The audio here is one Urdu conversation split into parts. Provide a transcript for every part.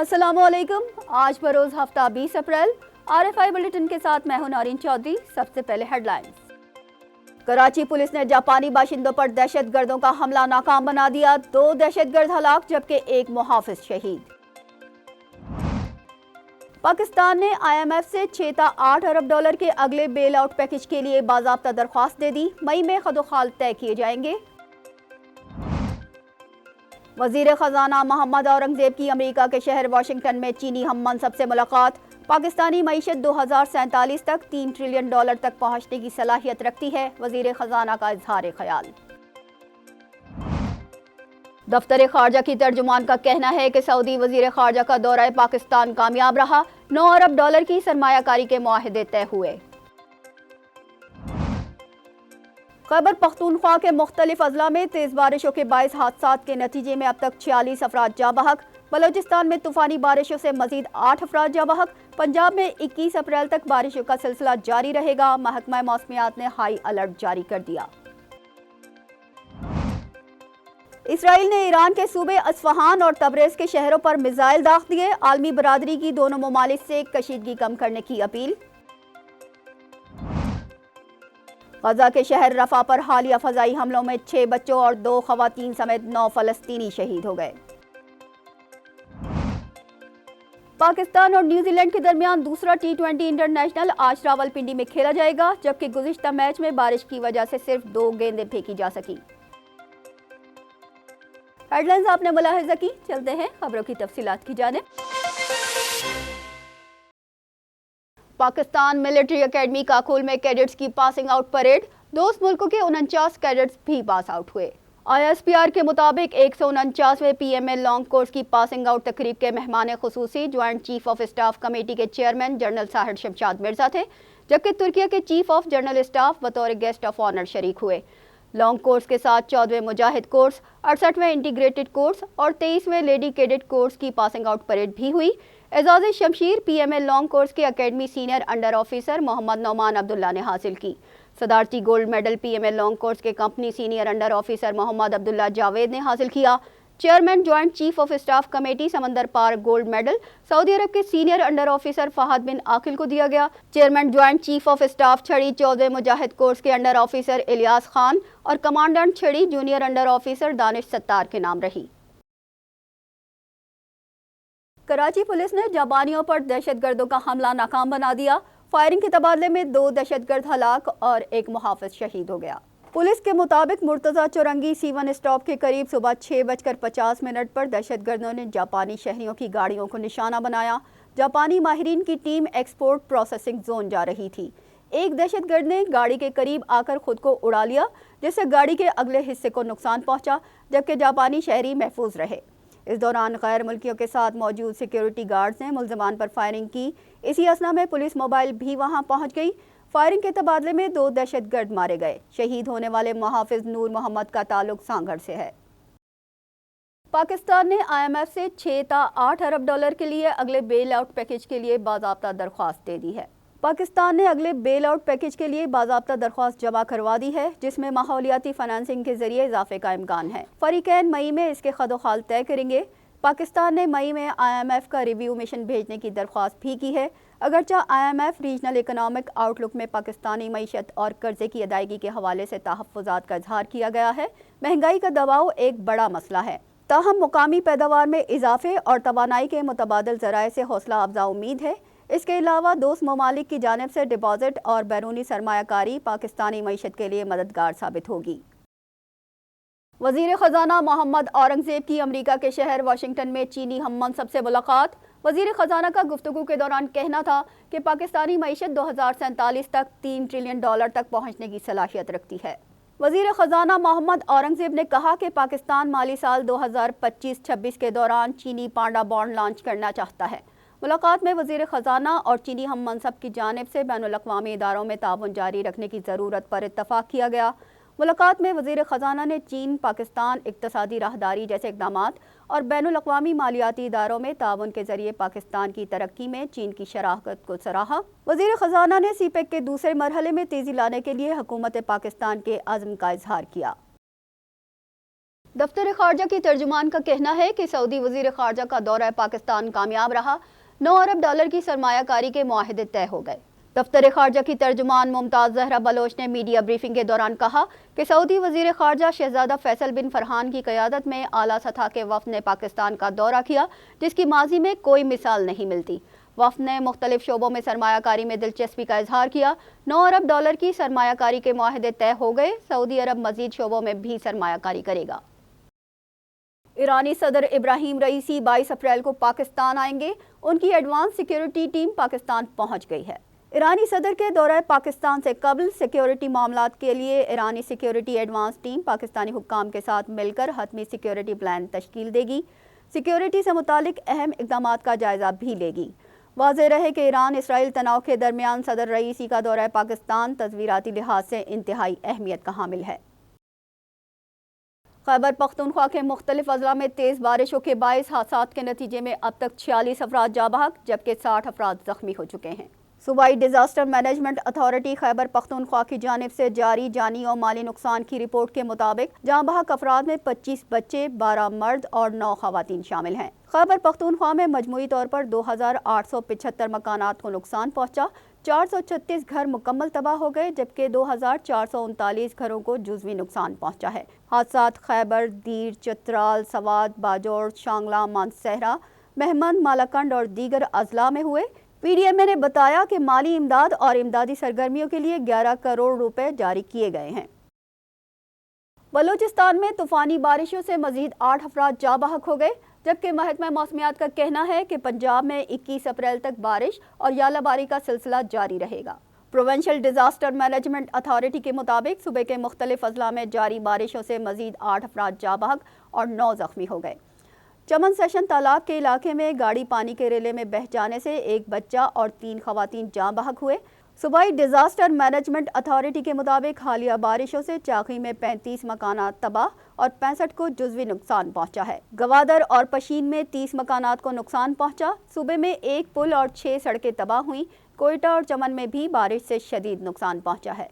السلام علیکم۔ آج بروز ہفتہ 20 اپریل RFI بلیٹن کے ساتھ میں ہوں نارین چودھری۔ سب سے پہلے ہیڈ لائنز۔ کراچی پولیس نے جاپانی باشندوں پر دہشت گردوں کا حملہ ناکام بنا دیا، 2 دہشت گرد ہلاک جبکہ 1 محافظ شہید۔ پاکستان نے IMF سے 6 تا 8 ارب ڈالر کے اگلے بیل آؤٹ پیکج کے لیے باضابطہ درخواست دے دی، مئی میں خدوخال طے کیے جائیں گے۔ وزیر خزانہ محمد اورنگزیب کی امریکہ کے شہر واشنگٹن میں چینی ہم منصب سے ملاقات۔ پاکستانی معیشت 2047 تک $3 ٹریلین تک پہنچنے کی صلاحیت رکھتی ہے، وزیر خزانہ کا اظہار خیال۔ دفتر خارجہ کی ترجمان کا کہنا ہے کہ سعودی وزیر خارجہ کا دورہ پاکستان کامیاب رہا، 9 ارب ڈالر کی سرمایہ کاری کے معاہدے طے ہوئے۔ خیبر پختونخوا کے مختلف اضلاع میں تیز بارشوں کے باعث حادثات کے نتیجے میں اب تک 46 افراد جاں بحق۔ بلوچستان میں طوفانی بارشوں سے مزید 8 افراد جاں بحق۔ پنجاب میں 21 اپریل تک بارشوں کا سلسلہ جاری رہے گا، محکمہ موسمیات نے ہائی الرٹ جاری کر دیا۔ اسرائیل نے ایران کے صوبے اصفہان اور تبریز کے شہروں پر میزائل داغ دیے، عالمی برادری کی دونوں ممالک سے کشیدگی کم کرنے کی اپیل۔ غزہ کے شہر رفح پر حالیہ فضائی حملوں میں 6 بچوں اور 2 خواتین سمیت 9 فلسطینی شہید ہو گئے۔ پاکستان اور نیوزی لینڈ کے درمیان دوسرا T20 انٹرنیشنل آج راولپنڈی میں کھیلا جائے گا، جبکہ گزشتہ میچ میں بارش کی وجہ سے صرف 2 گیندیں پھینکی جا سکی۔ ہیڈ لائنز آپ نے ملاحظہ کی، چلتے ہیں خبروں کی تفصیلات کی جانب۔ پاکستان ملٹری اکیڈمی کاکول میں کیڈٹس کی پاسنگ آؤٹ پریڈ، دوست ملکوں کے 49 کیڈٹس بھی پاس آؤٹ ہوئے۔ ISPR کے مطابق 149ویں PMA لانگ کورس کی پاسنگ آؤٹ تقریب کے مہمان خصوصی joint chief of staff committee کے چیئرمین جنرل ساحر شمشاد مرزا تھے، جبکہ ترکیہ کے چیف آف جنرل اسٹاف بطور گیسٹ آف آنر شریک ہوئے۔ لانگ کورس کے ساتھ 14ویں مجاہد کورس، 68ویں انٹیگریٹڈ کورس اور 23ویں لیڈی کیڈٹ کورس کی پاسنگ آؤٹ پریڈ بھی ہوئی۔ اعزاز شمشیر PMA لانگ کورس کے academy senior under officer Muhammad Noman Abdullah نے حاصل کی۔ صدارتی gold medal PMA long course کے company senior under officer Muhammad Abdullah Javed نے حاصل کیا۔ Chairman joint chief of staff committee سمندر پار گولڈ میڈل سعودی عرب کے senior under officer Fahad bin Aqil کو دیا گیا۔ Chairman joint chief of staff چھڑی 14ویں مجاہد کورس کے انڈر آفیسر الیاس خان اور کمانڈنٹ چھڑی junior under officer Danish Sattar کے نام رہی۔ کراچی پولیس نے جاپانیوں پر دہشت گردوں کا حملہ ناکام بنا دیا، فائرنگ کے تبادلے میں 2 دہشت گرد ہلاک اور 1 محافظ شہید ہو گیا۔ پولیس کے مطابق مرتضی چورنگی C1 اسٹاپ کے قریب صبح 6:50 پر دہشت گردوں نے جاپانی شہریوں کی گاڑیوں کو نشانہ بنایا۔ جاپانی ماہرین کی ٹیم ایکسپورٹ پروسیسنگ زون جا رہی تھی۔ ایک دہشت گرد نے گاڑی کے قریب آ کر خود کو اڑا لیا، جس سے گاڑی کے اگلے حصے کو نقصان پہنچا، جبکہ جاپانی شہری محفوظ رہے۔ اس دوران غیر ملکیوں کے ساتھ موجود سیکیورٹی گارڈز نے ملزمان پر فائرنگ کی۔ اسی اثنا میں پولیس موبائل بھی وہاں پہنچ گئی۔ فائرنگ کے تبادلے میں 2 دہشت گرد مارے گئے۔ شہید ہونے والے محافظ نور محمد کا تعلق سانگھڑ سے ہے۔ پاکستان نے IMF سے 6 تا 8 ارب ڈالر کے لیے اگلے بیل آؤٹ پیکج کے لیے باضابطہ درخواست دے دی ہے۔ پاکستان نے اگلے بیل آؤٹ پیکج کے لیے باضابطہ درخواست جمع کروا دی ہے، جس میں ماحولیاتی فنانسنگ کے ذریعے اضافے کا امکان ہے۔ فریقین مئی میں اس کے خدوخال طے کریں گے۔ پاکستان نے مئی میں IMF کا ریویو مشن بھیجنے کی درخواست بھی کی ہے۔ اگرچہ IMF ریجنل اکنامک آؤٹ لک میں پاکستانی معیشت اور قرضے کی ادائیگی کے حوالے سے تحفظات کا اظہار کیا گیا ہے، مہنگائی کا دباؤ ایک بڑا مسئلہ ہے، تاہم مقامی پیداوار میں اضافے اور توانائی کے متبادل ذرائع سے حوصلہ افزا امید ہے۔ اس کے علاوہ دوست ممالک کی جانب سے ڈپازٹ اور بیرونی سرمایہ کاری پاکستانی معیشت کے لیے مددگار ثابت ہوگی۔ وزیر خزانہ محمد اورنگزیب کی امریکہ کے شہر واشنگٹن میں چینی ہم منصب سے ملاقات۔ وزیر خزانہ کا گفتگو کے دوران کہنا تھا کہ پاکستانی معیشت 2047 تک $3 ٹریلین تک پہنچنے کی صلاحیت رکھتی ہے۔ وزیر خزانہ محمد اورنگزیب نے کہا کہ پاکستان مالی سال 2025-26 کے دوران چینی پانڈا بانڈ لانچ کرنا چاہتا ہے۔ ملاقات میں وزیر خزانہ اور چینی ہم منصب کی جانب سے بین الاقوامی اداروں میں تعاون جاری رکھنے کی ضرورت پر اتفاق کیا گیا۔ ملاقات میں وزیر خزانہ نے چین پاکستان اقتصادی راہداری جیسے اقدامات اور بین الاقوامی مالیاتی اداروں میں تعاون کے ذریعے پاکستان کی ترقی میں چین کی شراکت کو سراہا۔ وزیر خزانہ نے CPEC کے دوسرے مرحلے میں تیزی لانے کے لیے حکومت پاکستان کے عزم کا اظہار کیا۔ دفتر خارجہ کی ترجمان کا کہنا ہے کہ سعودی وزیر خارجہ کا دورہ پاکستان کامیاب رہا، 9 ارب ڈالر کی سرمایہ کاری کے معاہدے طے ہو گئے۔ دفتر خارجہ کی ترجمان ممتاز زہرا بلوچ نے میڈیا بریفنگ کے دوران کہا کہ سعودی وزیر خارجہ شہزادہ فیصل بن فرحان کی قیادت میں اعلیٰ سطح کے وفد نے پاکستان کا دورہ کیا، جس کی ماضی میں کوئی مثال نہیں ملتی۔ وفد نے مختلف شعبوں میں سرمایہ کاری میں دلچسپی کا اظہار کیا۔ 9 ارب ڈالر کی سرمایہ کاری کے معاہدے طے ہو گئے۔ سعودی عرب مزید شعبوں میں بھی سرمایہ کاری کرے گا۔ ایرانی صدر ابراہیم رئیسی 22 اپریل کو پاکستان آئیں گے۔ ان کی ایڈوانس سیکیورٹی ٹیم پاکستان پہنچ گئی ہے۔ ایرانی صدر کے دورہ پاکستان سے قبل سیکیورٹی معاملات کے لیے ایرانی سیکیورٹی ایڈوانس ٹیم پاکستانی حکام کے ساتھ مل کر حتمی سیکیورٹی پلان تشکیل دے گی، سیکیورٹی سے متعلق اہم اقدامات کا جائزہ بھی لے گی۔ واضح رہے کہ ایران اسرائیل تناؤ کے درمیان صدر رئیسی کا دورہ پاکستان تصویراتی لحاظ سے انتہائی اہمیت کا حامل ہے۔ خیبر پختونخوا کے مختلف اضلاع میں تیز بارشوں کے باعث حادثات کے نتیجے میں اب تک 46 افراد جاں بحق جبکہ 60 افراد زخمی ہو چکے ہیں۔ صوبائی disaster management authority Khyber Pakhtunkhwa کی جانب سے جاری جانی اور مالی نقصان کی رپورٹ کے مطابق جاں بحق افراد میں 25 بچے، 12 مرد اور 9 خواتین شامل ہیں۔ خیبر پختونخوا میں مجموعی طور پر 2875 مکانات کو نقصان پہنچا، 436 گھر مکمل تباہ ہو گئے جبکہ 2439 گھروں کو جزوی نقصان پہنچا ہے۔ حادثات خیبر، دیر، چترال، سوات، باجوڑ، شانگلہ، مانسہرہ، مہمند، مالاکنڈ اور دیگر اضلاع میں ہوئے۔ پی ڈی ایم اے نے بتایا کہ مالی امداد اور امدادی سرگرمیوں کے لیے 11 کروڑ روپے جاری کیے گئے ہیں۔ بلوچستان میں طوفانی بارشوں سے مزید 8 افراد جاں بحق ہو گئے جبکہ محکمہ موسمیات کا کہنا ہے کہ پنجاب میں 21 اپریل تک بارش اور یالہ باری کا سلسلہ جاری رہے گا۔ پروونشل ڈیزاسٹر مینجمنٹ اتھارٹی کے مطابق صوبے کے مختلف اضلاع میں جاری بارشوں سے مزید 8 افراد جاں بحق اور 9 زخمی ہو گئے۔ چمن سیشن تالاب کے علاقے میں گاڑی پانی کے ریلے میں بہہ جانے سے ایک بچہ اور 3 خواتین جاں بحق ہوئے۔ صوبائی ڈیزاسٹر مینجمنٹ اتھارٹی کے مطابق حالیہ بارشوں سے چاقی میں 35 مکانات تباہ اور 65 کو جزوی نقصان پہنچا ہے۔ گوادر اور پشین میں 30 مکانات کو نقصان پہنچا۔ صوبے میں 1 پل اور 6 سڑکیں تباہ ہوئیں۔ کوئٹہ اور چمن میں بھی بارش سے شدید نقصان پہنچا ہے۔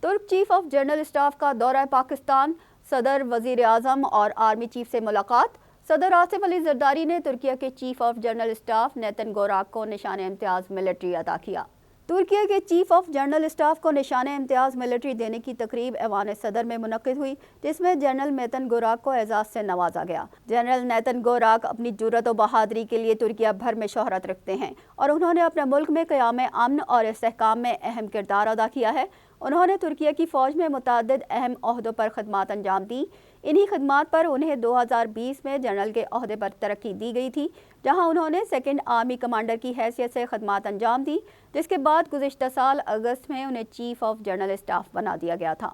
ترک چیف آف جنرل اسٹاف کا دورہ پاکستان، صدر، وزیر اعظم اور آرمی چیف سے ملاقات۔ صدر آصف علی زرداری نے ترکیہ کے چیف آف جنرل اسٹاف نیتن گوراک کو نشان امتیاز ملٹری عطا کیا۔ ترکیہ کے چیف آف جنرل اسٹاف کو نشان امتیاز ملٹری دینے کی تقریب ایوان صدر میں منعقد ہوئی جس میں جنرل نیتن گوراک کو اعزاز سے نوازا گیا۔ جنرل نیتن گوراک اپنی جرأت و بہادری کے لیے ترکیہ بھر میں شہرت رکھتے ہیں اور انہوں نے اپنے ملک میں قیام امن اور استحکام میں اہم کردار ادا کیا ہے۔ انہوں نے ترکیہ کی فوج میں متعدد اہم عہدوں پر خدمات انجام دیں۔ انہی خدمات پر انہیں 2020 میں جنرل کے عہدے پر ترقی دی گئی تھی، جہاں انہوں نے 2nd آرمی کمانڈر کی حیثیت سے خدمات انجام دی، جس کے بعد گزشتہ سال اگست میں انہیں چیف آف جنرل اسٹاف بنا دیا گیا تھا۔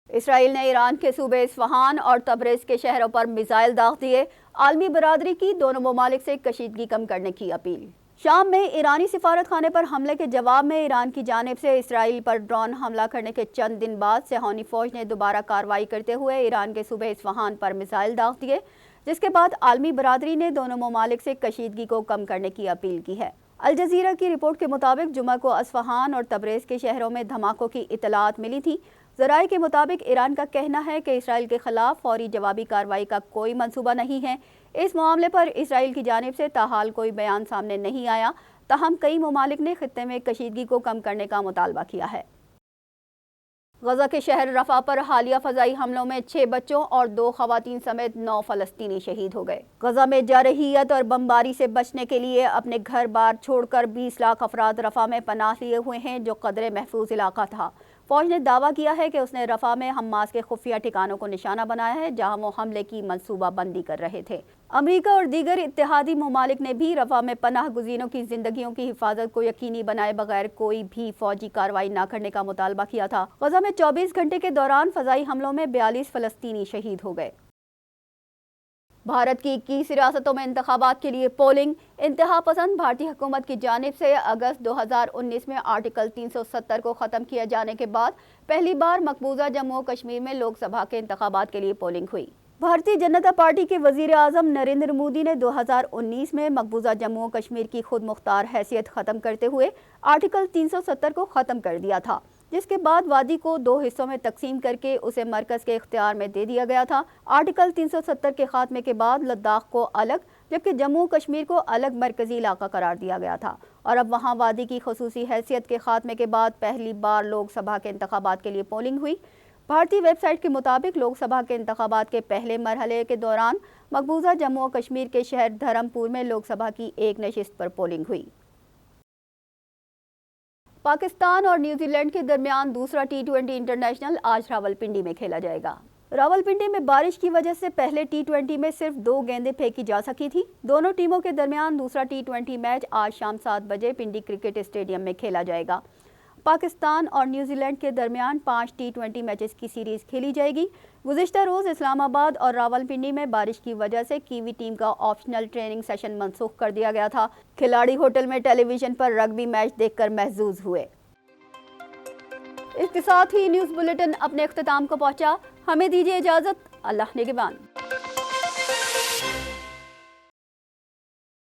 اسرائیل نے ایران کے صوبے اصفہان اور تبریز کے شہروں پر میزائل داغ دیے۔ عالمی برادری کی دونوں ممالک سے کشیدگی کم کرنے کی اپیل۔ شام میں ایرانی سفارت خانے پر حملے کے جواب میں ایران کی جانب سے اسرائیل پر ڈرون حملہ کرنے کے چند دن بعد صہیونی فوج نے دوبارہ کارروائی کرتے ہوئے ایران کے صوبے اصفہان پر میزائل داغ دیے، جس کے بعد عالمی برادری نے دونوں ممالک سے کشیدگی کو کم کرنے کی اپیل کی ہے۔ الجزیرہ کی رپورٹ کے مطابق جمعہ کو اصفہان اور تبریز کے شہروں میں دھماکوں کی اطلاعات ملی تھی۔ ذرائع کے مطابق ایران کا کہنا ہے کہ اسرائیل کے خلاف فوری جوابی کارروائی کا کوئی منصوبہ نہیں ہے۔ اس معاملے پر اسرائیل کی جانب سے تاحال کوئی بیان سامنے نہیں آیا، تاہم کئی ممالک نے خطے میں کشیدگی کو کم کرنے کا مطالبہ کیا ہے۔ غزہ کے شہر رفح پر حالیہ فضائی حملوں میں 6 بچوں اور 2 خواتین سمیت 9 فلسطینی شہید ہو گئے۔ غزہ میں جارحیت اور بمباری سے بچنے کے لیے اپنے گھر بار چھوڑ کر 20 لاکھ افراد رفح میں پناہ لیے ہوئے ہیں، جو قدرے محفوظ علاقہ تھا۔ فوج نے دعویٰ کیا ہے کہ اس نے رفح میں حماس کے خفیہ ٹھکانوں کو نشانہ بنایا ہے، جہاں وہ حملے کی منصوبہ بندی کر رہے تھے۔ امریکہ اور دیگر اتحادی ممالک نے بھی رفح میں پناہ گزینوں کی زندگیوں کی حفاظت کو یقینی بنائے بغیر کوئی بھی فوجی کارروائی نہ کرنے کا مطالبہ کیا تھا۔ غزہ میں 24 گھنٹے کے دوران فضائی حملوں میں 42 فلسطینی شہید ہو گئے۔ بھارت کی 21 ریاستوں میں انتخابات کے لیے پولنگ۔ انتہا پسند بھارتی حکومت کی جانب سے اگست 2019 میں آرٹیکل 370 کو ختم کیے جانے کے بعد پہلی بار مقبوضہ جموں و کشمیر میں لوک سبھا کے انتخابات کے لیے پولنگ ہوئی۔ بھارتی جنتا پارٹی کے وزیر اعظم نریندر مودی نے 2019 میں مقبوضہ جموں و کشمیر کی خود مختار حیثیت ختم کرتے ہوئے آرٹیکل 370 کو ختم کر دیا تھا۔ جس کے بعد وادی کو 2 حصوں میں تقسیم کر کے اسے مرکز کے اختیار میں دے دیا گیا تھا۔ آرٹیکل 370 کے خاتمے کے بعد لداخ کو الگ جبکہ جموں کشمیر کو الگ مرکزی علاقہ قرار دیا گیا تھا، اور اب وہاں وادی کی خصوصی حیثیت کے خاتمے کے بعد پہلی بار لوک سبھا کے انتخابات کے لیے پولنگ ہوئی۔ بھارتی ویب سائٹ کے مطابق لوک سبھا کے انتخابات کے پہلے مرحلے کے دوران مقبوضہ جموں و کشمیر کے شہر دھرم پور میں لوک سبھا کی ایک نشست پر پولنگ ہوئی۔ پاکستان اور نیوزی لینڈ کے درمیان دوسرا T20 انٹرنیشنل آج راولپنڈی میں کھیلا جائے گا۔ راولپنڈی میں بارش کی وجہ سے پہلے T20 میں صرف 2 گیندیں پھینکی جا سکی تھی۔ دونوں ٹیموں کے درمیان دوسرا T20 میچ آج شام 7 بجے پنڈی کرکٹ اسٹیڈیم میں کھیلا جائے گا۔ پاکستان اور نیوزی لینڈ کے درمیان 5 T20 میچز کی سیریز کھیلی جائے گی۔ گزشتہ روز اسلام آباد اور راولپنڈی میں بارش کی وجہ سے کیوی ٹیم کا آپشنل ٹریننگ سیشن منسوخ کر دیا گیا تھا۔ کھلاڑی ہوٹل میں ٹیلی ویژن پر رگبی میچ دیکھ کر محظوظ ہوئے۔ اس کے ساتھ ہی نیوز بلیٹن اپنے اختتام کو پہنچا۔ ہمیں دیجیے اجازت۔ اللہ نگہبان۔